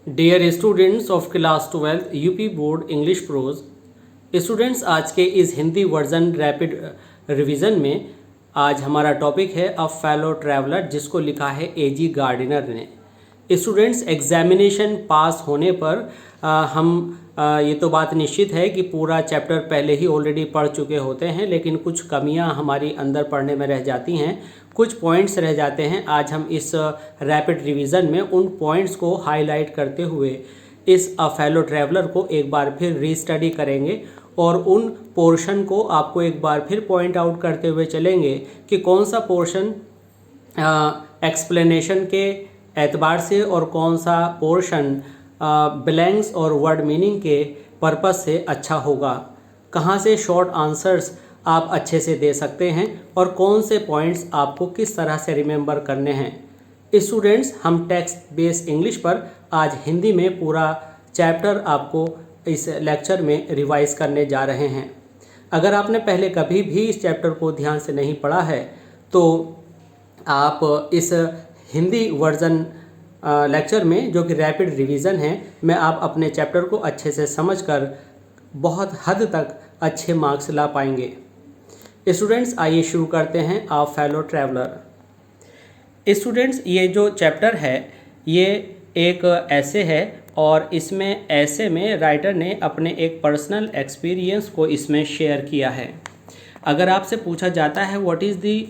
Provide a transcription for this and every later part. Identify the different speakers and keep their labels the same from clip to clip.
Speaker 1: Dear students of class 12 UP board English prose students, आज के इस हिंदी वर्जन रैपिड रिवीजन में आज हमारा टॉपिक है अ फेलो ट्रैवलर, जिसको लिखा है एजी गार्डिनर ने। स्टूडेंट्स, एग्जामिनेशन पास होने पर ये तो बात निश्चित है कि पूरा चैप्टर पहले ही ऑलरेडी पढ़ चुके होते हैं, लेकिन कुछ कमियां हमारी अंदर पढ़ने में रह जाती हैं, कुछ पॉइंट्स रह जाते हैं। आज हम इस रैपिड रिवीजन में उन पॉइंट्स को हाईलाइट करते हुए इस अ फेलो ट्रैवलर को एक बार फिर रीस्टडी करेंगे और उन पोर्शन को आपको एक बार फिर पॉइंट आउट करते हुए चलेंगे कि कौन सा पोर्शन एक्सप्लेनेशन के एतबार से और कौन सा पोर्शन ब्लैंक्स और वर्ड मीनिंग के पर्पस से अच्छा होगा, कहाँ से शॉर्ट आंसर्स आप अच्छे से दे सकते हैं और कौन से पॉइंट्स आपको किस तरह से रिमेंबर करने हैं। स्टूडेंट्स, हम टेक्स्ट बेस्ड इंग्लिश पर आज हिंदी में पूरा चैप्टर आपको इस लेक्चर में रिवाइज करने जा रहे हैं। अगर आपने पहले कभी भी इस चैप्टर को ध्यान से नहीं पढ़ा है तो आप इस हिंदी वर्जन लेक्चर में, जो कि रैपिड रिवीजन है, में आप अपने चैप्टर को अच्छे से समझकर बहुत हद तक अच्छे मार्क्स ला पाएंगे। स्टूडेंट्स, आइए शुरू करते हैं अ फेलो ट्रैवलर। स्टूडेंट्स, ये जो चैप्टर है ये एक ऐसे है और इसमें ऐसे में राइटर ने अपने एक पर्सनल एक्सपीरियंस को इसमें शेयर किया है। अगर आपसे पूछा जाता है what is the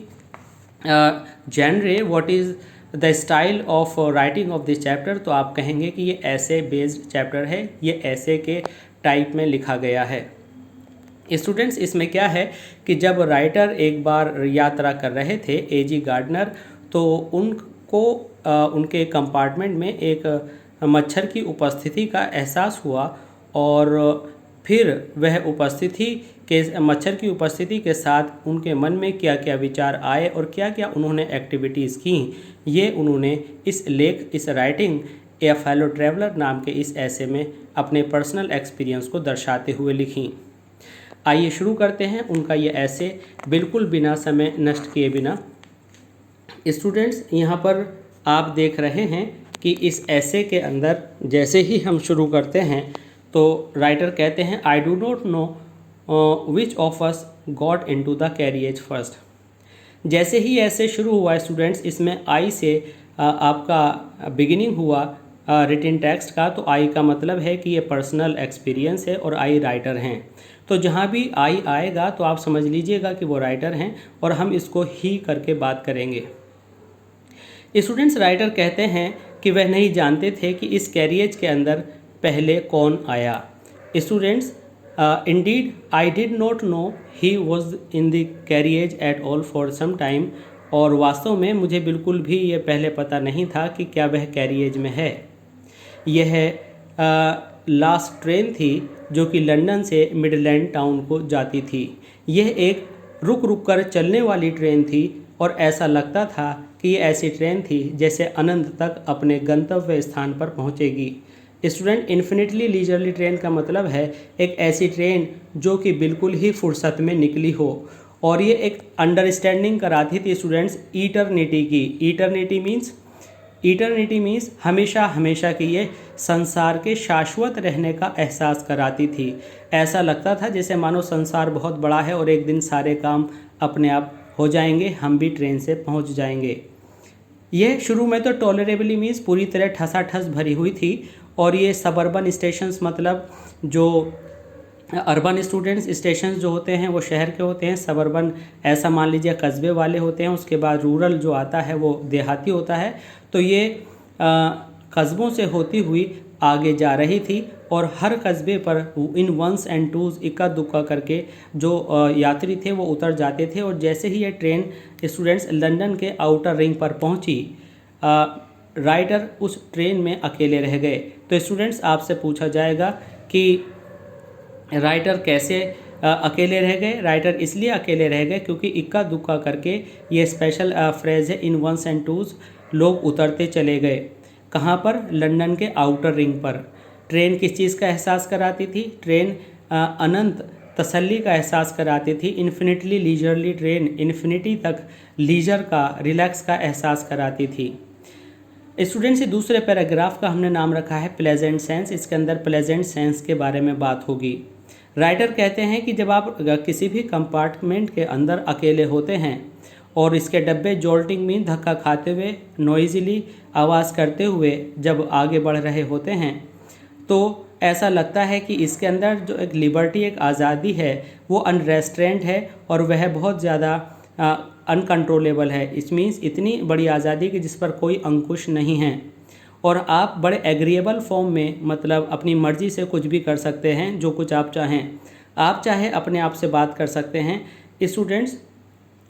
Speaker 1: genre, what is the style of writing of this chapter, तो आप कहेंगे कि ये ऐसे बेस्ड चैप्टर है, ये ऐसे के टाइप में लिखा गया है। स्टूडेंट्स, इसमें क्या है कि जब राइटर एक बार यात्रा कर रहे थे एजी गार्डनर, तो उनको उनके कंपार्टमेंट में एक मच्छर की उपस्थिति का एहसास हुआ और फिर वह मच्छर की उपस्थिति के साथ उनके मन में क्या क्या विचार आए और क्या क्या उन्होंने एक्टिविटीज़ की, ये उन्होंने इस राइटिंग ए फेलो ट्रैवलर नाम के इस ऐसे में अपने पर्सनल एक्सपीरियंस को दर्शाते हुए लिखी। आइए शुरू करते हैं उनका ये ऐसे, बिल्कुल बिना समय नष्ट किए बिना। स्टूडेंट्स, यहाँ पर आप देख रहे हैं कि इस ऐसे के अंदर जैसे ही हम शुरू करते हैं तो राइटर कहते हैं I do not know which of us got into the carriage first. जैसे ही ऐसे शुरू हुआ स्टूडेंट्स, इसमें आई से आपका बिगिनिंग हुआ रिटन टेक्स्ट का, तो आई का मतलब है कि ये पर्सनल एक्सपीरियंस है और आई राइटर हैं। तो जहाँ भी आई आएगा तो आप समझ लीजिएगा कि वो राइटर हैं और हम इसको ही करके बात करेंगे। स्टूडेंट्स, राइटर कहते हैं कि वह नहीं जानते थे कि इस कैरियज के अंदर पहले कौन आया। Students, indeed I did not know he was in the carriage at all for some time, और वास्तव में मुझे बिल्कुल भी ये पहले पता नहीं था कि क्या वह कैरियज में है। यह लास्ट ट्रेन थी जो कि लंदन से मिडलैंड टाउन को जाती थी। यह एक रुक रुक कर चलने वाली ट्रेन थी और ऐसा लगता था कि ये ऐसी ट्रेन थी जैसे अनंत तक अपने गंतव्य स्थान पर पहुंचेगी। स्टूडेंट, इन्फिनिटली लीजरली ट्रेन का मतलब है एक ऐसी ट्रेन जो कि बिल्कुल ही फुर्सत में निकली हो, और ये एक अंडरस्टैंडिंग कराती थी स्टूडेंट्स इटर्निटी की। इटर्निटी मीन्स हमेशा हमेशा की, ये संसार के शाश्वत रहने का एहसास कराती थी। ऐसा लगता था जैसे मानो संसार बहुत बड़ा है और एक दिन सारे काम अपने आप हो जाएंगे, हम भी ट्रेन से पहुंच जाएंगे। यह शुरू में तो टॉलरेबली मीन्स पूरी तरह ठसाठस भरी हुई थी, और ये सबअर्बन स्टेशंस, मतलब जो अर्बन स्टूडेंट्स स्टेशंस जो होते हैं वो शहर के होते हैं, सबअर्बन ऐसा मान लीजिए कस्बे वाले होते हैं, उसके बाद रूरल जो आता है वो देहाती होता है। तो ये कस्बों से होती हुई आगे जा रही थी और हर कस्बे पर इन वंस एंड टूज इक्का दुक्का करके जो यात्री थे वो उतर जाते थे। और जैसे ही ये ट्रेन स्टूडेंट्स लंदन के आउटर रिंग पर पहुंची, राइटर उस ट्रेन में अकेले रह गए। तो स्टूडेंट्स, आपसे पूछा जाएगा कि राइटर कैसे अकेले रह गए। राइटर इसलिए अकेले रह गए क्योंकि इक्का दुक्का करके, ये स्पेशल फ्रेज़ है, इन वंस एंड टूज, लोग उतरते चले गए। कहाँ पर? लंदन के आउटर रिंग पर। ट्रेन किस चीज़ का एहसास कराती थी? ट्रेन अनंत तसल्ली का एहसास कराती थी। इन्फिनिटली लीजरली ट्रेन इन्फिनिटी तक लीजर का, रिलैक्स का एहसास कराती थी। स्टूडेंट्स, दूसरे पैराग्राफ का हमने नाम रखा है प्लेजेंट सेंस। इसके अंदर प्लेजेंट सेंस के बारे में बात होगी। राइटर कहते हैं कि जब आप किसी भी कंपार्टमेंट के अंदर अकेले होते हैं और इसके डब्बे जॉल्टिंग मीन धक्का खाते हुए, नॉइजिली आवाज़ करते हुए जब आगे बढ़ रहे होते हैं, तो ऐसा लगता है कि इसके अंदर जो एक लिबर्टी, एक आज़ादी है, वो अनरेस्ट्रेंट है और वह बहुत ज़्यादा अनकंट्रोलेबल है। इस मीन्स इतनी बड़ी आज़ादी कि जिस पर कोई अंकुश नहीं है और आप बड़े एग्रीएबल फॉर्म में, मतलब अपनी मर्ज़ी से कुछ भी कर सकते हैं, जो कुछ आप चाहें। आप चाहे अपने आप से बात कर सकते हैं। स्टूडेंट्स,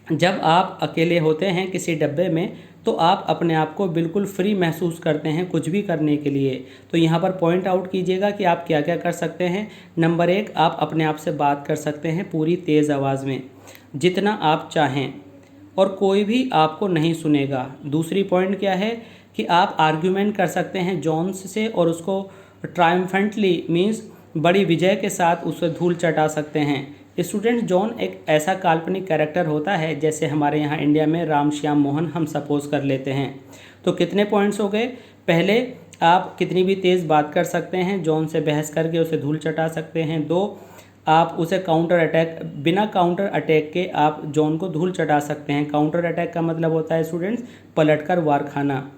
Speaker 1: जब आप अकेले होते हैं किसी डब्बे में, तो आप अपने आप को बिल्कुल फ्री महसूस करते हैं कुछ भी करने के लिए। तो यहाँ पर पॉइंट आउट कीजिएगा कि आप क्या क्या कर सकते हैं। नंबर 1, आप अपने आप से बात कर सकते हैं पूरी तेज़ आवाज़ में, जितना आप चाहें, और कोई भी आपको नहीं सुनेगा। दूसरी पॉइंट क्या है कि आप आर्ग्यूमेंट कर सकते हैं जॉन्स से और उसको ट्रायम्फेंटली मीन्स बड़ी विजय के साथ उसे धूल चटा सकते हैं। स्टूडेंट, जॉन एक ऐसा काल्पनिक कैरेक्टर होता है जैसे हमारे यहाँ इंडिया में राम श्याम मोहन हम सपोज कर लेते हैं। तो कितने पॉइंट्स हो गए? पहले, आप कितनी भी तेज़ बात कर सकते हैं, जॉन से बहस करके उसे धूल चटा सकते हैं। 2, आप उसे काउंटर अटैक, बिना काउंटर अटैक के आप जॉन को धूल चटा सकते हैं। काउंटर अटैक का मतलब होता है स्टूडेंट्स पलटकर वार खाना।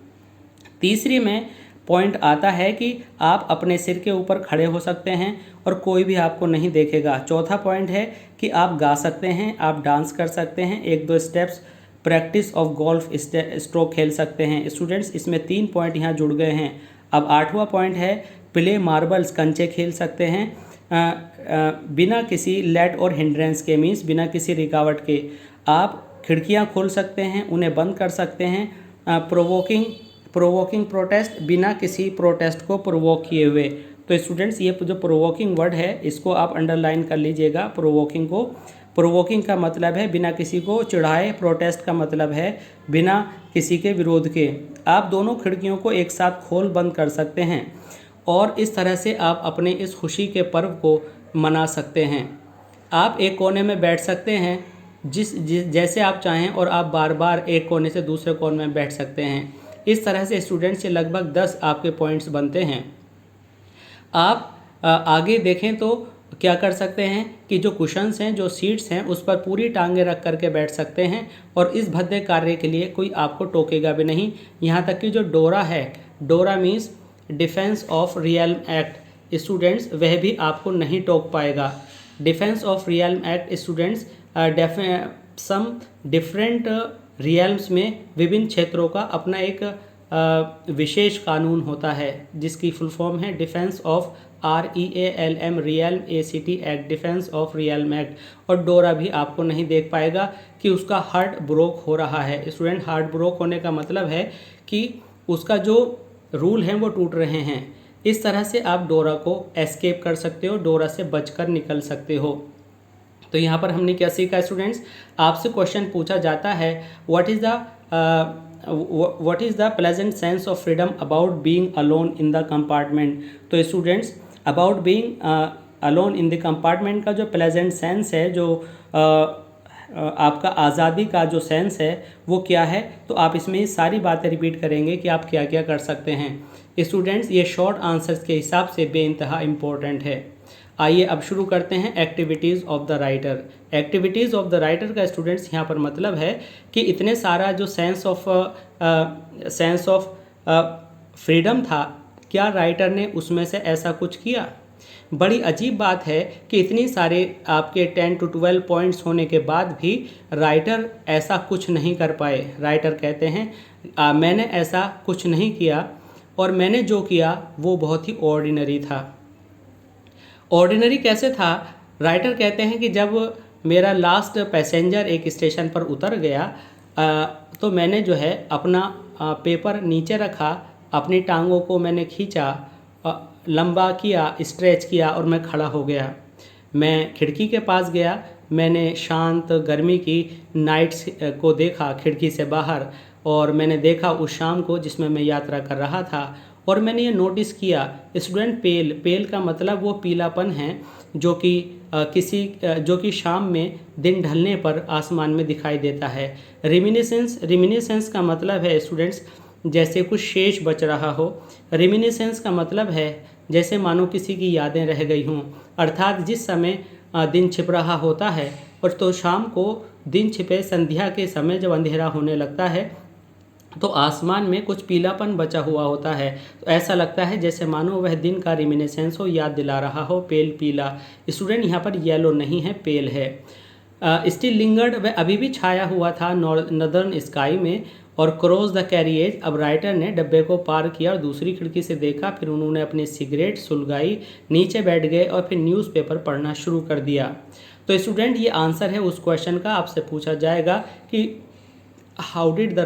Speaker 1: तीसरी में पॉइंट आता है कि आप अपने सिर के ऊपर खड़े हो सकते हैं और कोई भी आपको नहीं देखेगा। चौथा पॉइंट है कि आप गा सकते हैं, आप डांस कर सकते हैं, 1-2 steps practice of golf stroke खेल सकते हैं। स्टूडेंट्स, इसमें 3 पॉइंट यहाँ जुड़ गए हैं। अब 8वां पॉइंट है प्ले मार्बल्स, कंचे खेल सकते हैं बिना किसी लेट और हिंड्रेंस के, मीन्स बिना किसी रुकावट के। आप खिड़कियाँ खोल सकते हैं, उन्हें बंद कर सकते हैं। प्रोवोकिंग प्रोटेस्ट, बिना किसी प्रोटेस्ट को प्रोवोक किए हुए। तो स्टूडेंट्स, ये जो प्रोवोकिंग वर्ड है इसको आप अंडरलाइन कर लीजिएगा। प्रोवोकिंग को, प्रोवोकिंग का मतलब है बिना किसी को चिढ़ाए, प्रोटेस्ट का मतलब है बिना किसी के विरोध के। आप दोनों खिड़कियों को एक साथ खोल बंद कर सकते हैं और इस तरह से आप अपने इस खुशी के पर्व को मना सकते हैं। आप एक कोने में बैठ सकते हैं जैसे आप चाहें और आप बार बार एक कोने से दूसरे कोने में बैठ सकते हैं। इस तरह से स्टूडेंट से लगभग 10 आपके पॉइंट्स बनते हैं। आप आगे देखें तो क्या कर सकते हैं कि जो कुशन्स हैं, जो सीट्स हैं, उस पर पूरी टांगें रख करके बैठ सकते हैं और इस भद्दे कार्य के लिए कोई आपको टोकेगा भी नहीं। यहाँ तक कि जो डोरा है, DORA means defence of realm act, students वह भी आपको नहीं टोक पाएगा। Defence of realm act students, some different realms में विभिन्न क्षेत्रों का अपना एक विशेष कानून होता है जिसकी फुल फॉर्म है defence of REALM realm ACT act, defence of realm act. और डोरा भी आपको नहीं देख पाएगा कि उसका हार्ट ब्रोक हो रहा है। स्टूडेंट, हार्ट ब्रोक होने का मतलब है कि उसका जो रूल हैं वो टूट रहे हैं। इस तरह से आप डोरा को एस्केप कर सकते हो, डोरा से बचकर निकल सकते हो। तो यहाँ पर हमने क्या सीखा स्टूडेंट्स? आपसे क्वेश्चन पूछा जाता है what is the pleasant sense of freedom about being alone in the compartment. तो students, about being alone in the compartment का जो प्लेजेंट सेंस है, जो आपका आज़ादी का जो सेंस है वो क्या है, तो आप इसमें सारी बातें रिपीट करेंगे कि आप क्या क्या कर सकते हैं। स्टूडेंट्स, ये शॉर्ट आंसर्स के हिसाब से बेइंतहा इम्पोर्टेंट है। आइए अब शुरू करते हैं activities of the writer. Activities of the writer का स्टूडेंट्स यहाँ पर मतलब है कि इतने सारा जो सेंस ऑफ फ्रीडम था, क्या राइटर ने उसमें से ऐसा कुछ किया? बड़ी अजीब बात है कि इतनी सारे आपके 10 to 12 पॉइंट्स होने के बाद भी राइटर ऐसा कुछ नहीं कर पाए। राइटर कहते हैं मैंने ऐसा कुछ नहीं किया और मैंने जो किया वो बहुत ही ऑर्डिनरी था। ऑर्डिनरी कैसे था? राइटर कहते हैं कि जब मेरा लास्ट पैसेंजर एक स्टेशन पर उतर गया तो मैंने जो है अपना पेपर नीचे रखा, अपनी टांगों को मैंने खींचा, लंबा किया, स्ट्रेच किया और मैं खड़ा हो गया। मैं खिड़की के पास गया, मैंने शांत गर्मी की नाइट्स को देखा खिड़की से बाहर और मैंने देखा उस शाम को जिसमें मैं यात्रा कर रहा था और मैंने ये नोटिस किया। स्टूडेंट, पेल का मतलब वो पीलापन है जो कि शाम में दिन ढलने पर आसमान में दिखाई देता है। रिमिनिसेंस का मतलब है स्टूडेंट्स जैसे कुछ शेष बच रहा हो। रिमिनिसेंस का मतलब है जैसे मानो किसी की यादें रह गई हों, अर्थात जिस समय दिन छिप रहा होता है और तो शाम को दिन छिपे संध्या के समय जब अंधेरा होने लगता है तो आसमान में कुछ पीलापन बचा हुआ होता है, तो ऐसा लगता है जैसे मानो वह दिन का रिमिनिसेंस हो, याद दिला रहा हो, पेल पीला। स्टूडेंट यहाँ पर येलो नहीं है, पेल है। स्टिल लिंगर्ड, वह अभी भी छाया हुआ था नॉर्दर्न स्काई में। और क्रॉस द कैरिएज, अब राइटर ने डब्बे को पार किया और दूसरी खिड़की से देखा, फिर उन्होंने अपनी सिगरेट सुलगाई, नीचे बैठ गए और फिर न्यूज़पेपर पढ़ना शुरू कर दिया। तो स्टूडेंट ये आंसर है उस क्वेश्चन का। आपसे पूछा जाएगा कि how did the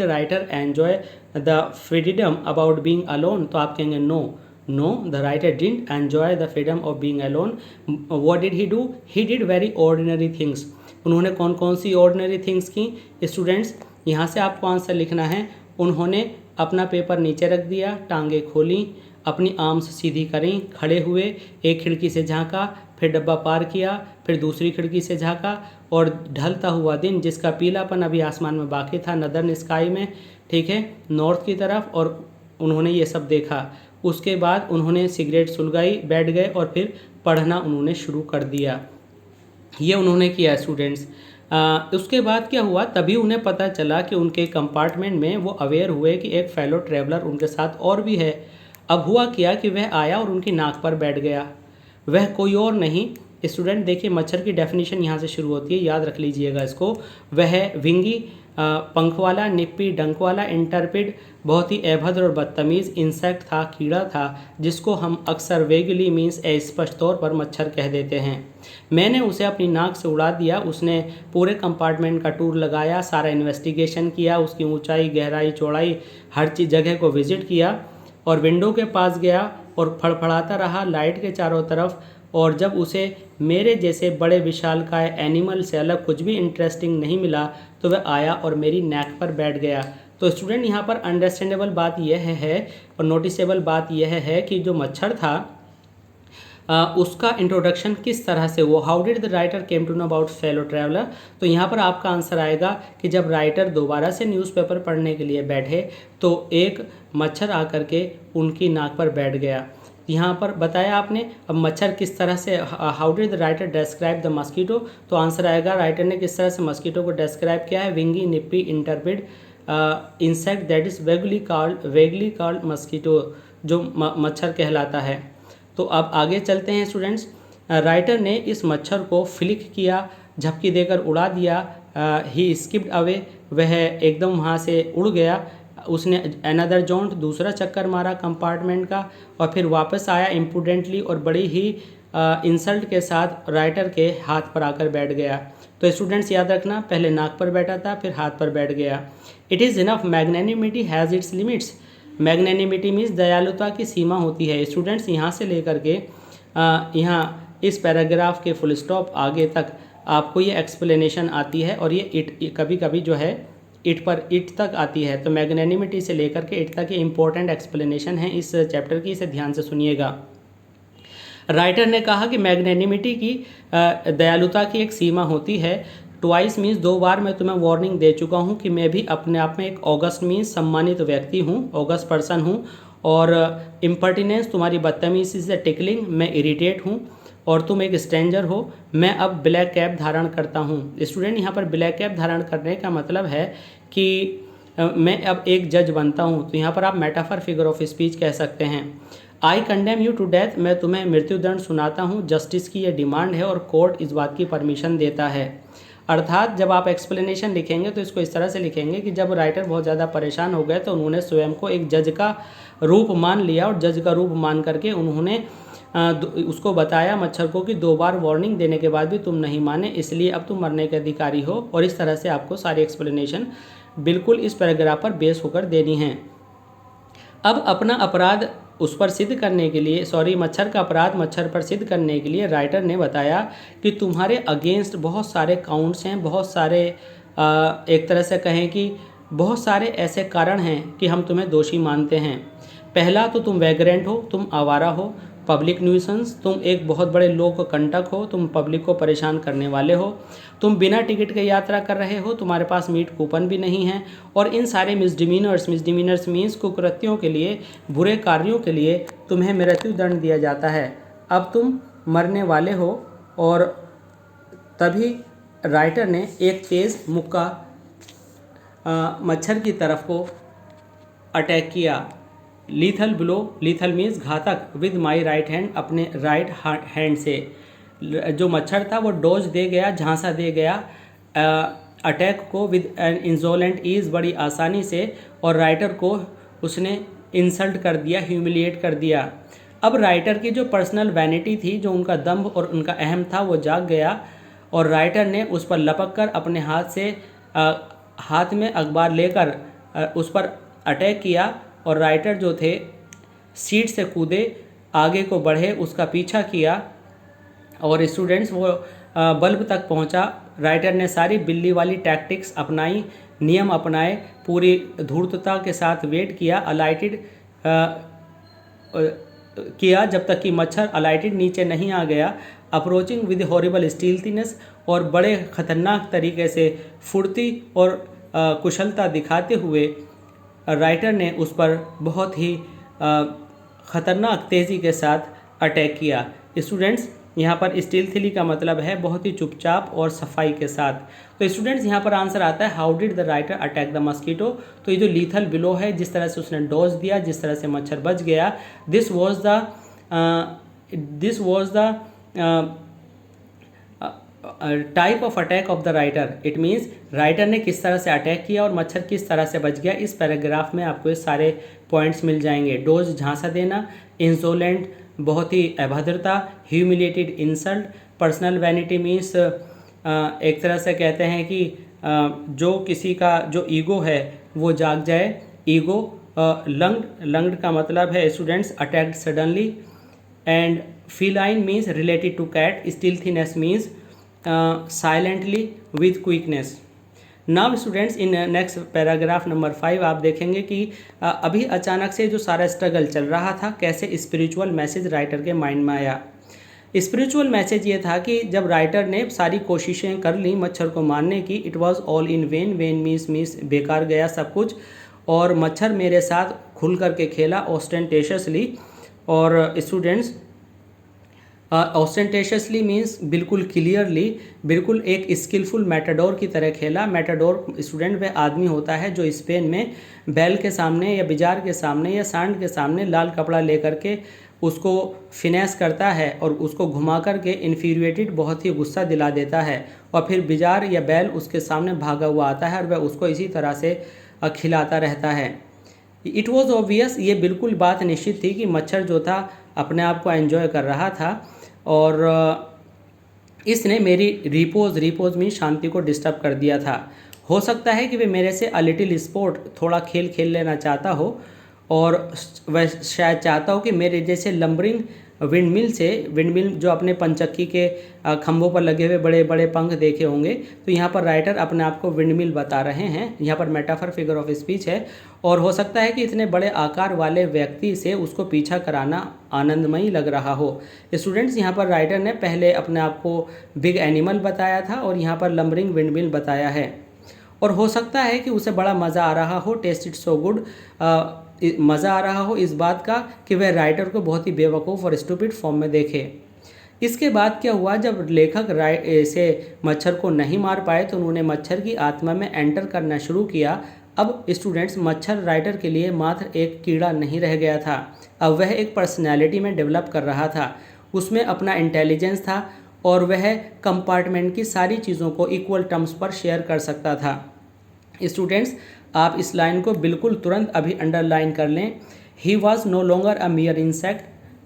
Speaker 1: writer enjoy the freedom about being alone, तो आप कहेंगे know the writer didn't enjoy the freedom of being alone. What did he do? He did very ordinary things. उन्होंने कौन कौन सी ऑर्डिनरी थिंग्स की? Students यहाँ से आपको आंसर लिखना है। उन्होंने अपना पेपर नीचे रख दिया, टांगे खोली, अपनी आर्म्स सीधी करी, खड़े हुए, एक खिड़की से झांका, फिर डब्बा पार किया, फिर दूसरी खिड़की से झांका और ढलता हुआ दिन जिसका पीलापन अभी आसमान में बाकी था नदर्न स्काई में, ठीक है, नॉर्थ की तरफ, और उन्होंने ये सब देखा। उसके बाद उन्होंने सिगरेट सुलगाई, बैठ गए और फिर पढ़ना उन्होंने शुरू कर दिया। ये उन्होंने किया स्टूडेंट्स। उसके बाद क्या हुआ, तभी उन्हें पता चला कि उनके कंपार्टमेंट में वो अवेयर हुए कि एक फेलो ट्रैवलर उनके साथ और भी है। अब हुआ क्या कि वह आया और उनकी नाक पर बैठ गया। वह कोई और नहीं, स्टूडेंट देखिए मच्छर की डेफिनेशन यहाँ से शुरू होती है, याद रख लीजिएगा इसको। वह विंगी, पंख वाला, निप्पी, डंक वाला, इंटरपिड, बहुत ही अभद्र और बदतमीज़ इंसेक्ट था, कीड़ा था, जिसको हम अक्सर वेगली मीन्स स्पष्ट तौर पर मच्छर कह देते हैं। मैंने उसे अपनी नाक से उड़ा दिया। उसने पूरे कंपार्टमेंट का टूर लगाया, सारा इन्वेस्टिगेशन किया, उसकी ऊंचाई, गहराई, चौड़ाई, हर चीज़ जगह को विजिट किया और विंडो के पास गया और फड़फड़ाता रहा लाइट के चारों तरफ। और जब उसे मेरे जैसे बड़े विशालकाय एनिमल से अलग कुछ भी इंटरेस्टिंग नहीं मिला तो वह आया और मेरी नेक पर बैठ गया। तो स्टूडेंट यहाँ पर अंडरस्टैंडेबल बात यह है और नोटिसेबल बात यह है कि जो मच्छर था उसका इंट्रोडक्शन किस तरह से हुआ। How did the writer came to know about fellow traveller. तो यहाँ पर आपका आंसर आएगा कि जब राइटर दोबारा से न्यूज़पेपर पढ़ने के लिए बैठे तो एक मच्छर आकर के उनकी नाक पर बैठ गया। यहाँ पर बताया आपने। अब मच्छर किस तरह से, how did the writer describe the mosquito, तो आंसर आएगा राइटर ने किस तरह से मस्कीटो को डिस्क्राइब किया है। Wingy, nippy, intrepid insect that is vaguely called mosquito, जो मच्छर कहलाता है। तो अब आगे चलते हैं स्टूडेंट्स। राइटर ने इस मच्छर को फ्लिक किया, झपकी देकर उड़ा दिया। ही स्किप्ड अवे, वह एकदम वहाँ से उड़ गया। उसने अनदर जॉन्ट, दूसरा चक्कर मारा कंपार्टमेंट का और फिर वापस आया इम्प्रूडेंटली और बड़ी ही इंसल्ट के साथ राइटर के हाथ पर आकर बैठ गया। तो स्टूडेंट्स याद रखना, पहले नाक पर बैठा था फिर हाथ पर बैठ गया। It is enough, magnanimity has its limits. Magnanimity means दयालुता की सीमा होती है। स्टूडेंट्स यहाँ से लेकर के यहाँ इस पैराग्राफ के फुल स्टॉप आगे तक आपको ये एक्सप्लेनेशन आती है और ये इट कभी कभी जो है इट तक आती है। तो मैग्नेनिमिटी से लेकर के इट तक ये इंपॉर्टेंट एक्सप्लेनेशन है इस चैप्टर की, इसे ध्यान से सुनिएगा। राइटर ने कहा कि मैग्नेनिमिटी की दयालुता की एक सीमा होती है। ट्वाइस मीन्स 2 बार मैं तुम्हें वार्निंग दे चुका हूँ कि मैं भी अपने आप में एक ऑगस्ट मीन्स सम्मानित व्यक्ति हूँ, ऑगस्ट पर्सन हूँ। और इम्पर्टिनेंस तुम्हारी बदतमीजी से टिकलिंग, मैं इरिटेट हूँ और तुम एक स्ट्रेंजर हो। मैं अब ब्लैक कैप धारण करता हूँ। स्टूडेंट यहाँ पर ब्लैक कैप धारण करने का मतलब है कि मैं अब एक जज बनता हूँ। तो यहाँ पर आप मेटाफर फिगर ऑफ स्पीच कह सकते हैं। I condemn you to death, मैं तुम्हें मृत्युदंड सुनाता हूँ। जस्टिस की यह डिमांड है और कोर्ट इस बात की परमिशन देता है। अर्थात जब आप एक्सप्लेनेशन लिखेंगे तो इसको इस तरह से लिखेंगे कि जब राइटर बहुत ज़्यादा परेशान हो गए तो उन्होंने स्वयं को एक जज का रूप मान लिया और जज का रूप मान करके उन्होंने उसको बताया मच्छर को कि 2 बार वार्निंग देने के बाद भी तुम नहीं माने, इसलिए अब तुम मरने के अधिकारी हो। और इस तरह से आपको सारी एक्सप्लेनेशन बिल्कुल इस पैराग्राफ पर बेस होकर देनी है। अब अपना अपराध उस पर सिद्ध करने के लिए, मच्छर का अपराध मच्छर पर सिद्ध करने के लिए राइटर ने बताया कि तुम्हारे अगेंस्ट बहुत सारे काउंट्स हैं, बहुत सारे एक तरह से कहें कि बहुत सारे ऐसे कारण हैं कि हम तुम्हें दोषी मानते हैं। पहला तो तुम वैग्रेंट हो, तुम आवारा हो। पब्लिक न्यूसेंस, तुम एक बहुत बड़े लोक कंटक हो, तुम पब्लिक को परेशान करने वाले हो, तुम बिना टिकट के यात्रा कर रहे हो, तुम्हारे पास मीट कूपन भी नहीं है, और इन सारे मिसडिमीनर्स मीन्स कुकृत्यों के लिए, बुरे कार्यों के लिए तुम्हें मृत्युदंड दिया जाता है। अब तुम मरने वाले हो। और तभी राइटर ने एक तेज़ मुक्का मच्छर की तरफ को अटैक किया। लीथल ब्लो, लीथल मीन्स घातक, विद माई राइट हैंड, अपने राइट हैंड से। जो मच्छर था वो डोज दे गया, झांसा दे गया अटैक को विद एन इंसोलेंट ईज, बड़ी आसानी से, और राइटर को उसने इंसल्ट कर दिया, ह्यूमिलिएट कर दिया। अब राइटर की जो पर्सनल वैनिटी थी, जो उनका दम्भ और उनका अहम था, वो जाग गया, और राइटर ने उस पर लपक कर अपने हाथ में अखबार लेकर उस पर अटैक किया। और राइटर जो थे सीट से कूदे, आगे को बढ़े, उसका पीछा किया, और स्टूडेंट्स वो बल्ब तक पहुंचा। राइटर ने सारी बिल्ली वाली टैक्टिक्स अपनाई, नियम अपनाए, पूरी धूर्तता के साथ वेट किया, अलाइटेड किया जब तक कि मच्छर अलाइटेड नीचे नहीं आ गया। अप्रोचिंग विद हॉरिबल स्टील्थीनेस, और बड़े खतरनाक तरीके से फुर्ती और कुशलता दिखाते हुए राइटर ने उस पर बहुत ही ख़तरनाक तेज़ी के साथ अटैक किया। स्टूडेंट्स, यहाँ पर स्टील्थीली का मतलब है बहुत ही चुपचाप और सफाई के साथ। तो स्टूडेंट्स यहाँ पर आंसर आता है how did the writer attack the mosquito. तो ये जो लीथल बिलो है, जिस तरह से उसने डोज दिया, जिस तरह से मच्छर बच गया, this was the type of attack of the writer. It means writer ने किस तरह से अटैक किया और मच्छर किस तरह से बच गया। इस पैराग्राफ में आपको ये सारे पॉइंट्स मिल जाएंगे। डोज, झांसा देना, इंसोलेंट, बहुत ही अभद्रता, humiliated, insult, personal vanity means एक तरह से कहते हैं कि जो किसी का जो ईगो है वो जाग जाए, ईगो। लंग्ड का मतलब है students attacked suddenly, and feline means related to cat, stealthiness means silently with quickness. Now students in next paragraph number 5 आप देखेंगे कि अभी अचानक से जो सारा स्ट्रगल चल रहा था, कैसे स्पिरिचुअल मैसेज राइटर के माइंड में आया। स्पिरिचुअल मैसेज ये था कि जब राइटर ने सारी कोशिशें कर ली मच्छर को मारने की, it was all in when, when means बेकार गया सब कुछ, और मच्छर मेरे साथ खुल करके खेला ऑस्टेंटेशियसली। और स्टूडेंट्स, ऑस्टेंटेशियसली मीन्स बिल्कुल क्लियरली, बिल्कुल एक स्किलफुल मैटाडोर की तरह खेला। मैटाडोर स्टूडेंट वह आदमी होता है जो स्पेन में बैल के सामने या बिजार के सामने या सांड के सामने लाल कपड़ा लेकर के उसको फिनेस करता है और उसको घुमा करके इन्फीरिएटेड, बहुत ही गुस्सा दिला देता है, और फिर बिजार या बैल उसके सामने भागा हुआ आता है और वह उसको इसी तरह से खिलाता रहता है। इट वॉज ऑब्वियस, ये बिल्कुल बात निश्चित थी कि मच्छर जो था अपने आप को एंजॉय कर रहा था, और इसने मेरी रिपोज में शांति को डिस्टर्ब कर दिया था। हो सकता है कि वे मेरे से अ लिटिल स्पोर्ट, थोड़ा खेल खेल लेना चाहता हो, और वह शायद चाहता हो कि मेरे जैसे लंबरिंग विंडमिल जो अपने पंचक्की के खंभों पर लगे हुए बड़े बड़े पंख देखे होंगे, तो यहाँ पर राइटर अपने आप को विंडमिल बता रहे हैं। यहाँ पर मेटाफर फिगर ऑफ स्पीच है, और हो सकता है कि इतने बड़े आकार वाले व्यक्ति से उसको पीछा कराना आनंदमयी लग रहा हो। स्टूडेंट्स, यहाँ पर राइटर ने पहले अपने आप को बिग एनिमल बताया था और यहाँ पर लंबरिंग विंडमिल बताया है, और हो सकता है कि उसे बड़ा मज़ा आ रहा हो, टेस्ट इट सो गुड, मज़ा आ रहा हो इस बात का कि वह राइटर को बहुत ही बेवकूफ़ और स्टूपिड फॉर्म में देखे। इसके बाद क्या हुआ, जब लेखक से मच्छर को नहीं मार पाए तो उन्होंने मच्छर की आत्मा में एंटर करना शुरू किया। अब स्टूडेंट्स, मच्छर राइटर के लिए मात्र एक कीड़ा नहीं रह गया था, अब वह एक पर्सनैलिटी में डेवलप कर रहा था। उसमें अपना इंटेलिजेंस था और वह कंपार्टमेंट की सारी चीज़ों को इक्वल टर्म्स पर शेयर कर सकता था। स्टूडेंट्स, आप इस लाइन को बिल्कुल तुरंत अभी अंडरलाइन कर लें। He was no longer a mere insect.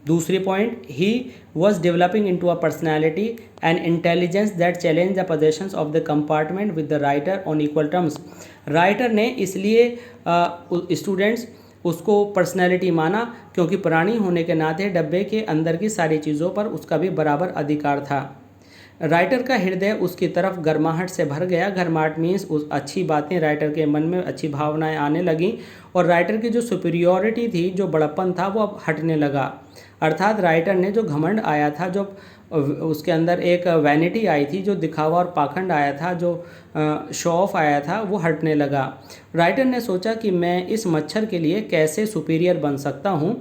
Speaker 1: दूसरी point, he was developing into a personality and intelligence that challenge the possessions of the compartment with the writer on equal terms. Writer ने इसलिए students उसको personality माना क्योंकि प्राणी होने के नाते डब्बे के अंदर की सारी चीज़ों पर उसका भी बराबर अधिकार था। राइटर का हृदय उसकी तरफ गर्माहट से भर गया। गर्माहट मीन्स उस अच्छी बातें, राइटर के मन में अच्छी भावनाएं आने लगीं और राइटर की जो सुपीरियॉरिटी थी, जो बड़प्पन था, वो अब हटने लगा। अर्थात राइटर ने जो घमंड आया था, जो उसके अंदर एक वैनिटी आई थी, जो दिखावा और पाखंड आया था, जो शो ऑफ आया था, वो हटने लगा। राइटर ने सोचा कि मैं इस मच्छर के लिए कैसे सुपीरियर बन सकता हूँ,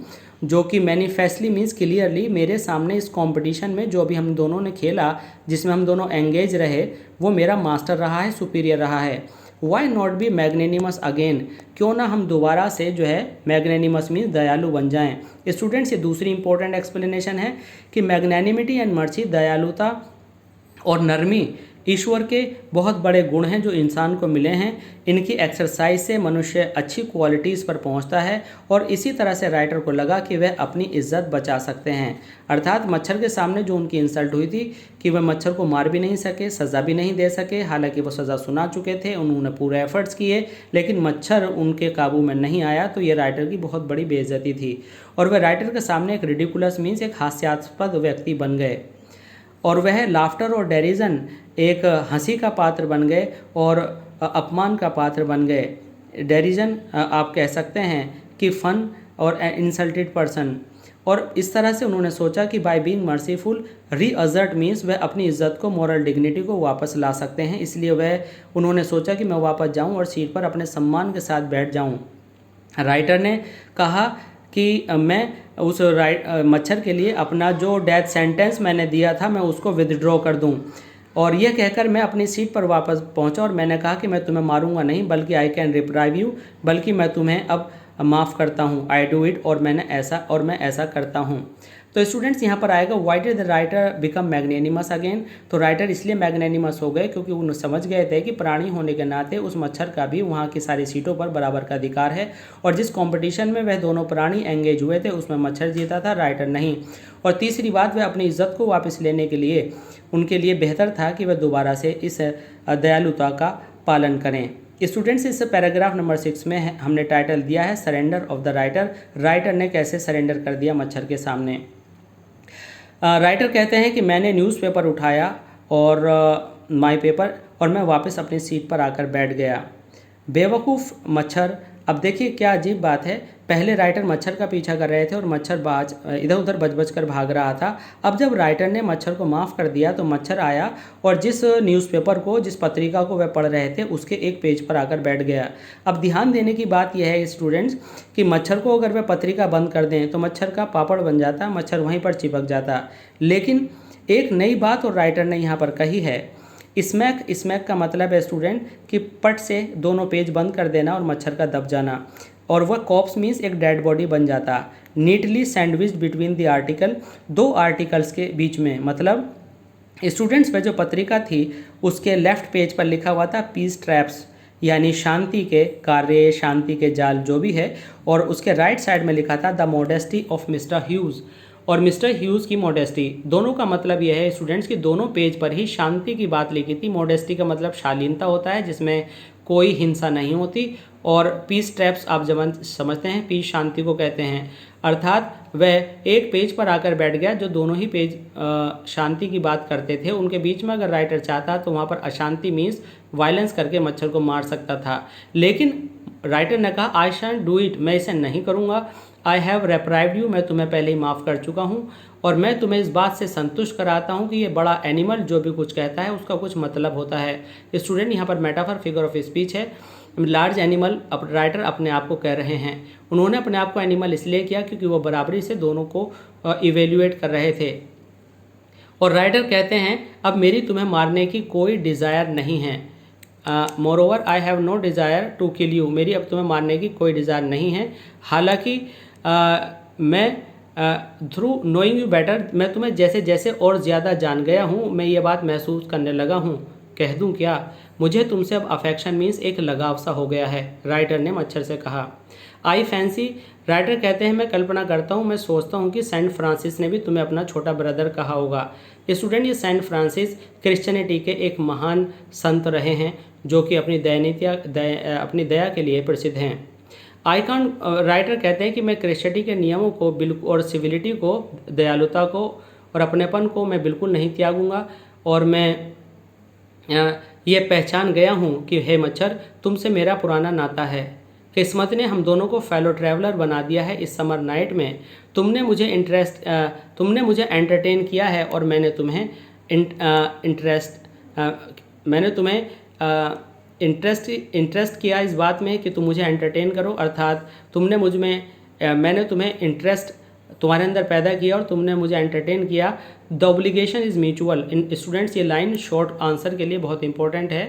Speaker 1: जो कि मैनिफेस्टली मीन्स क्लियरली मेरे सामने इस कंपटीशन में जो अभी हम दोनों ने खेला, जिसमें हम दोनों एंगेज रहे, वो मेरा मास्टर रहा है, सुपीरियर रहा है। वाई नॉट बी मैग्नेनिमस अगेन, क्यों ना हम दोबारा से जो है मैग्नेनिमस मीन्स दयालु बन जाएं। स्टूडेंट्स, ये दूसरी इंपॉर्टेंट एक्सप्लेनेशन है कि मैग्नेनिमिटी एंड मर्सी, दयालुता और नरमी ईश्वर के बहुत बड़े गुण हैं जो इंसान को मिले हैं। इनकी एक्सरसाइज से मनुष्य अच्छी क्वालिटीज़ पर पहुंचता है और इसी तरह से राइटर को लगा कि वह अपनी इज्जत बचा सकते हैं। अर्थात मच्छर के सामने जो उनकी इंसल्ट हुई थी कि वह मच्छर को मार भी नहीं सके, सज़ा भी नहीं दे सके, हालांकि वो सज़ा सुना चुके थे, उन्होंने पूरे एफर्ट्स किए, लेकिन मच्छर उनके काबू में नहीं आया, तो ये राइटर की बहुत बड़ी बेइज्जती थी और वह राइटर के सामने एक रिडिकुलस मीन्स एक हास्यास्पद व्यक्ति बन गए और वह लाफ्टर और डेरिजन, एक हंसी का पात्र बन गए और अपमान का पात्र बन गए। डेरिजन आप कह सकते हैं कि फन और इंसल्टेड पर्सन। और इस तरह से उन्होंने सोचा कि बाय बीइंग मर्सीफुल रीअजर्ट मीन्स वह अपनी इज्जत को, मॉरल डिग्निटी को वापस ला सकते हैं। इसलिए उन्होंने सोचा कि मैं वापस जाऊं और सीट पर अपने सम्मान के साथ बैठ जाऊं। राइटर ने कहा कि मैं उस मच्छर के लिए अपना जो डेथ सेंटेंस मैंने दिया था, मैं उसको विदड्रॉ कर दूं। और यह कहकर मैं अपनी सीट पर वापस पहुंचा और मैंने कहा कि मैं तुम्हें मारूंगा नहीं, बल्कि आई कैन रिप्राइव यू, बल्कि मैं तुम्हें अब माफ़ करता हूं। आई डू इट, और मैं ऐसा करता हूं। तो स्टूडेंट्स, यहाँ पर आएगा why did the writer become magnanimous again. तो राइटर इसलिए मैग्नेनिमस हो गए क्योंकि वो समझ गए थे कि प्राणी होने के नाते उस मच्छर का भी वहाँ की सारी सीटों पर बराबर का अधिकार है और जिस कंपटीशन में वह दोनों प्राणी एंगेज हुए थे उसमें मच्छर जीता था, राइटर नहीं। और तीसरी बात, वह अपनी इज्जत को वापस लेने के लिए उनके लिए बेहतर था कि वह दोबारा से इस दयालुता का पालन करें। स्टूडेंट्स, इस पैराग्राफ नंबर 6 में हमने टाइटल दिया है surrender of the writer. Writer ने कैसे सरेंडर कर दिया मच्छर के सामने। राइटर कहते हैं कि मैंने न्यूज़पेपर उठाया और माई पेपर, और मैं वापस अपनी सीट पर आकर बैठ गया। बेवकूफ़ मच्छर। अब देखिए क्या अजीब बात है, पहले राइटर मच्छर का पीछा कर रहे थे और मच्छर इधर उधर बच कर भाग रहा था। अब जब राइटर ने मच्छर को माफ़ कर दिया तो मच्छर आया और जिस न्यूज़पेपर को, जिस पत्रिका को वह पढ़ रहे थे, उसके एक पेज पर आकर बैठ गया। अब ध्यान देने की बात यह है स्टूडेंट्स कि मच्छर को अगर वह पत्रिका बंद कर दें तो मच्छर का पापड़ बन जाता, मच्छर वहीं पर चिपक जाता। लेकिन एक नई बात और राइटर ने यहाँ पर कही है, स्मैक का मतलब है स्टूडेंट कि पट से दोनों पेज बंद कर देना और मच्छर का दब जाना, और वह कॉप्स मीन्स एक डेड बॉडी बन जाता। Neatly sandwiched between the article, दो आर्टिकल्स के बीच में, मतलब स्टूडेंट्स वह जो पत्रिका थी उसके लेफ्ट पेज पर लिखा हुआ था पीस ट्रैप्स, यानी शांति के कार्य, शांति के जाल जो भी है, और उसके राइट साइड में लिखा था the modesty of mister hues, और मिस्टर ह्यूज़ की मॉडेस्टी। दोनों का मतलब यह है स्टूडेंट्स कि दोनों पेज पर ही शांति की बात लिखी थी। मॉडेस्टी का मतलब शालीनता होता है जिसमें कोई हिंसा नहीं होती, और पीस ट्रैप्स आप जब समझते हैं, पीस शांति को कहते हैं। अर्थात वह एक पेज पर आकर बैठ गया जो दोनों ही पेज शांति की बात करते थे। उनके बीच में अगर राइटर चाहता तो वहाँ पर अशांति मीन्स वायलेंस करके मच्छर को मार सकता था, लेकिन राइटर ने कहा आई शैंट डू इट, मैं इसे नहीं करूँगा। आई हैव रेप्राइव्ड यू, मैं तुम्हें पहले ही माफ़ कर चुका हूँ और मैं तुम्हें इस बात से संतुष्ट कराता हूँ कि ये बड़ा एनिमल जो भी कुछ कहता है उसका कुछ मतलब होता है। स्टूडेंट, यहाँ पर मेटाफर फिगर ऑफ स्पीच है। लार्ज एनिमल राइटर अपने आप को कह रहे हैं। उन्होंने अपने आप को एनिमल इसलिए किया क्योंकि वो बराबरी से दोनों को इवेल्युएट कर रहे थे। और राइटर कहते हैं अब मेरी तुम्हें मारने की कोई डिज़ायर नहीं है। Moreover I have no desire to kill you, मेरी अब तुम्हें मारने की कोई डिज़ायर नहीं है। हालांकि मैं थ्रू नोइंग यू बेटर, मैं तुम्हें जैसे जैसे और ज़्यादा जान गया हूँ मैं ये बात महसूस करने लगा हूँ। कह दूँ क्या, मुझे तुमसे अब अफेक्शन मीन्स एक लगाव सा हो गया है, राइटर ने मच्छर से कहा। आई फैंसी, राइटर कहते हैं मैं कल्पना करता हूँ, मैं सोचता हूँ कि सेंट फ्रांसिस ने भी तुम्हें अपना छोटा ब्रदर कहा होगा। स्टूडेंट, ये सेंट फ्रांसिस क्रिश्चियनिटी के एक महान संत रहे हैं जो कि अपनी दया के लिए प्रसिद्ध हैं। राइटर कहते हैं कि मैं क्रिश्चियनिटी के नियमों को बिल्कुल, और सिविलिटी को, दयालुता को और अपनेपन को मैं बिल्कुल नहीं त्यागूंगा, और मैं ये पहचान गया हूँ कि हे मच्छर, तुमसे मेरा पुराना नाता है। किस्मत ने हम दोनों को फेलो ट्रैवलर बना दिया है इस समर नाइट में। तुमने मुझे एंटरटेन किया है और मैंने तुम्हें इंटरेस्ट किया इस बात में कि तुम मुझे एंटरटेन करो, अर्थात मैंने तुम्हें इंटरेस्ट तुम्हारे अंदर पैदा किया और तुमने मुझे एंटरटेन किया। The obligation is mutual. In students, ये लाइन शॉर्ट आंसर के लिए बहुत इंपॉर्टेंट है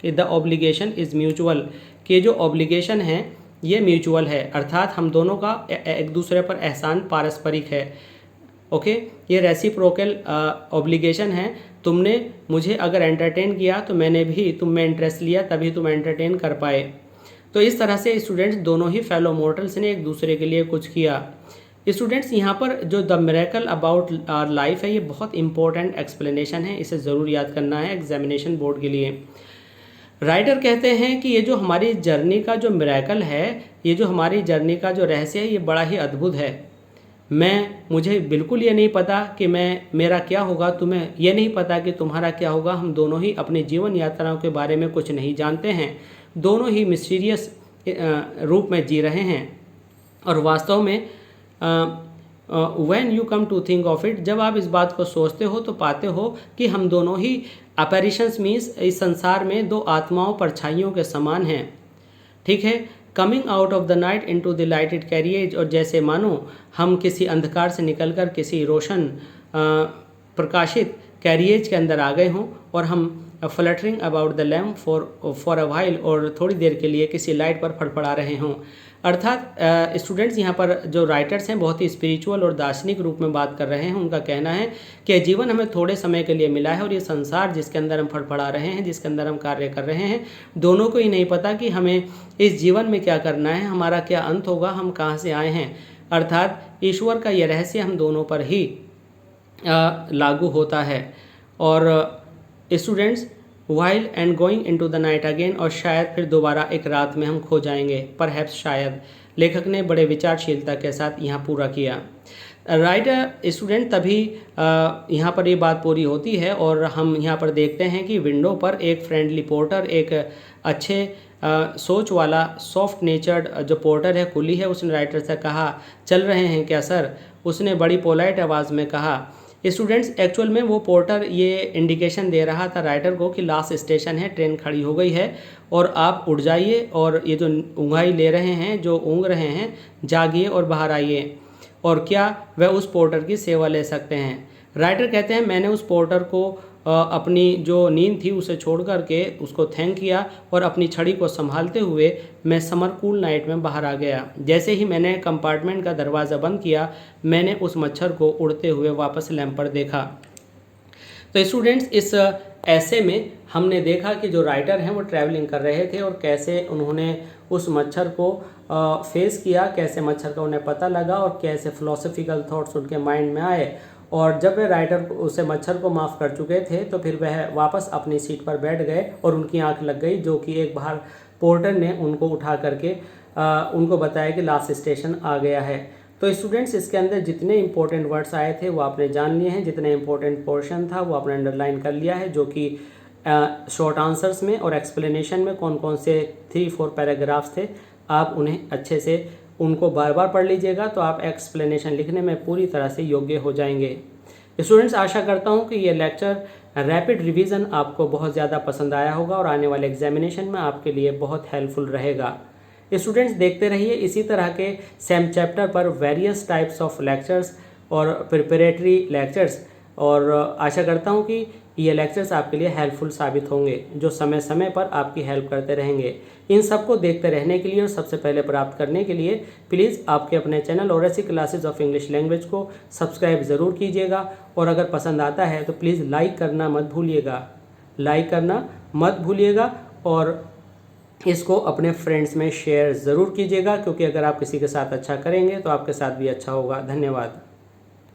Speaker 1: कि द ऑब्लिगेशन इज़ म्यूचुअल, कि जो ऑब्लिगेशन है ये म्यूचुअल है, अर्थात हम दोनों का एक दूसरे पर एहसान पारस्परिक है। ओके, ये रेसिप्रोकल ऑब्लिगेशन है। तुमने मुझे अगर एंटरटेन किया तो मैंने भी तुम में इंटरेस्ट लिया, तभी तुम एंटरटेन कर पाए। तो इस तरह से स्टूडेंट्स दोनों ही फेलो मोर्टल्स ने एक दूसरे के लिए कुछ किया। स्टूडेंट्स, यहाँ पर जो the miracle about our life है, ये बहुत इंपॉर्टेंट एक्सप्लेनेशन है, इसे ज़रूर याद करना है एग्जामिनेशन बोर्ड के लिए। राइटर कहते हैं कि ये जो हमारी जर्नी का जो मिरेकल है, ये जो हमारी जर्नी का जो रहस्य है, ये बड़ा ही अद्भुत है। मुझे बिल्कुल ये नहीं पता कि मेरा क्या होगा, तुम्हें ये नहीं पता कि तुम्हारा क्या होगा। हम दोनों ही अपनी जीवन यात्राओं के बारे में कुछ नहीं जानते हैं, दोनों ही मिस्टीरियस रूप में जी रहे हैं। और वास्तव में when you come to think of it, जब आप इस बात को सोचते हो तो पाते हो कि हम दोनों ही अपैरिशंस मीन्स इस संसार में दो आत्माओं परछाइयों के समान हैं। ठीक है, coming out of the night into the lighted carriage, और जैसे मानो हम किसी अंधकार से निकलकर किसी रोशन प्रकाशित कैरियज के अंदर आ गए हों, और हम fluttering about the lamp for a while, और थोड़ी देर के लिए किसी लाइट पर फड़फड़ा रहे हों। अर्थात स्टूडेंट्स, यहाँ पर जो राइटर्स हैं बहुत ही स्पिरिचुअल और दार्शनिक रूप में बात कर रहे हैं। उनका कहना है कि जीवन हमें थोड़े समय के लिए मिला है और ये संसार जिसके अंदर हम फड़फड़ा रहे हैं, जिसके अंदर हम कार्य कर रहे हैं, दोनों को ही नहीं पता कि हमें इस जीवन में क्या करना है, हमारा क्या अंत होगा, हम कहाँ से आए हैं। अर्थात ईश्वर का ये रहस्य हम दोनों पर ही लागू होता है। और students, while and going into the night again, और शायद फिर दोबारा एक रात में हम खो जाएंगे, परहैप्स शायद। लेखक ने बड़े विचारशीलता के साथ यहाँ पूरा किया। राइटर स्टूडेंट, तभी यहाँ पर ये बात पूरी होती है और हम यहाँ पर देखते हैं कि विंडो पर एक फ्रेंडली पोर्टर, एक अच्छे सोच वाला सॉफ्ट नेचर्ड जो पोर्टर है, कुली है, उसने राइटर से कहा, चल रहे हैं क्या सर? उसने बड़ी पोलाइट आवाज़ में कहा। स्टूडेंट्स, एक्चुअल में वो पोर्टर ये इंडिकेशन दे रहा था राइटर को कि लास्ट स्टेशन है, ट्रेन खड़ी हो गई है और आप उठ जाइए, और ये जो ऊँघाई ले रहे हैं, जो ऊँघ रहे हैं, जागिए और बाहर आइए। और क्या वह उस पोर्टर की सेवा ले सकते हैं? राइटर कहते हैं, मैंने उस पोर्टर को अपनी जो नींद थी उसे छोड़ करके उसको थैंक किया और अपनी छड़ी को संभालते हुए मैं समर कूल नाइट में बाहर आ गया। जैसे ही मैंने कंपार्टमेंट का दरवाज़ा बंद किया, मैंने उस मच्छर को उड़ते हुए वापस लैंप पर देखा। तो स्टूडेंट्स, इस ऐसे में हमने देखा कि जो राइटर हैं वो ट्रैवलिंग कर रहे थे और कैसे उन्होंने उस मच्छर को फेस किया, कैसे मच्छर का उन्हें पता लगा और कैसे फिलोसफिकल थॉट्स उनके माइंड में आए। और जब वे राइटर उसे मच्छर को माफ़ कर चुके थे तो फिर वह वापस अपनी सीट पर बैठ गए और उनकी आंख लग गई, जो कि एक बाहर पोर्टर ने उनको उठा करके उनको बताया कि लास्ट स्टेशन आ गया है। तो स्टूडेंट्स, इसके अंदर जितने इंपॉर्टेंट वर्ड्स आए थे वो आपने जान लिए हैं, जितने इंपॉर्टेंट पोर्शन था वो आपने अंडरलाइन कर लिया है, जो कि शॉर्ट आंसर्स में और एक्सप्लेनेशन में कौन कौन से 3-4 पैराग्राफ्स थे, आप उन्हें अच्छे से उनको बार बार पढ़ लीजिएगा तो आप एक्सप्लेनेशन लिखने में पूरी तरह से योग्य हो जाएंगे। स्टूडेंट्स, आशा करता हूँ कि ये लेक्चर रैपिड रिवीजन आपको बहुत ज़्यादा पसंद आया होगा और आने वाले एग्जामिनेशन में आपके लिए बहुत हेल्पफुल रहेगा। स्टूडेंट्स, देखते रहिए इसी तरह के सेम चैप्टर पर वेरियस टाइप्स ऑफ लेक्चर्स और प्रिपरेटरी लेक्चर्स, और आशा करता हूँ कि ये लेक्चर्स आपके लिए हेल्पफुल साबित होंगे, जो समय समय पर आपकी हेल्प करते रहेंगे। इन सबको देखते रहने के लिए और सबसे पहले प्राप्त करने के लिए प्लीज़ आपके अपने channel Oracy Classes of English Language को सब्सक्राइब ज़रूर कीजिएगा, और अगर पसंद आता है तो प्लीज़ लाइक करना मत भूलिएगा, और इसको अपने फ्रेंड्स में शेयर ज़रूर कीजिएगा, क्योंकि अगर आप किसी के साथ अच्छा करेंगे तो आपके साथ भी अच्छा होगा। धन्यवाद।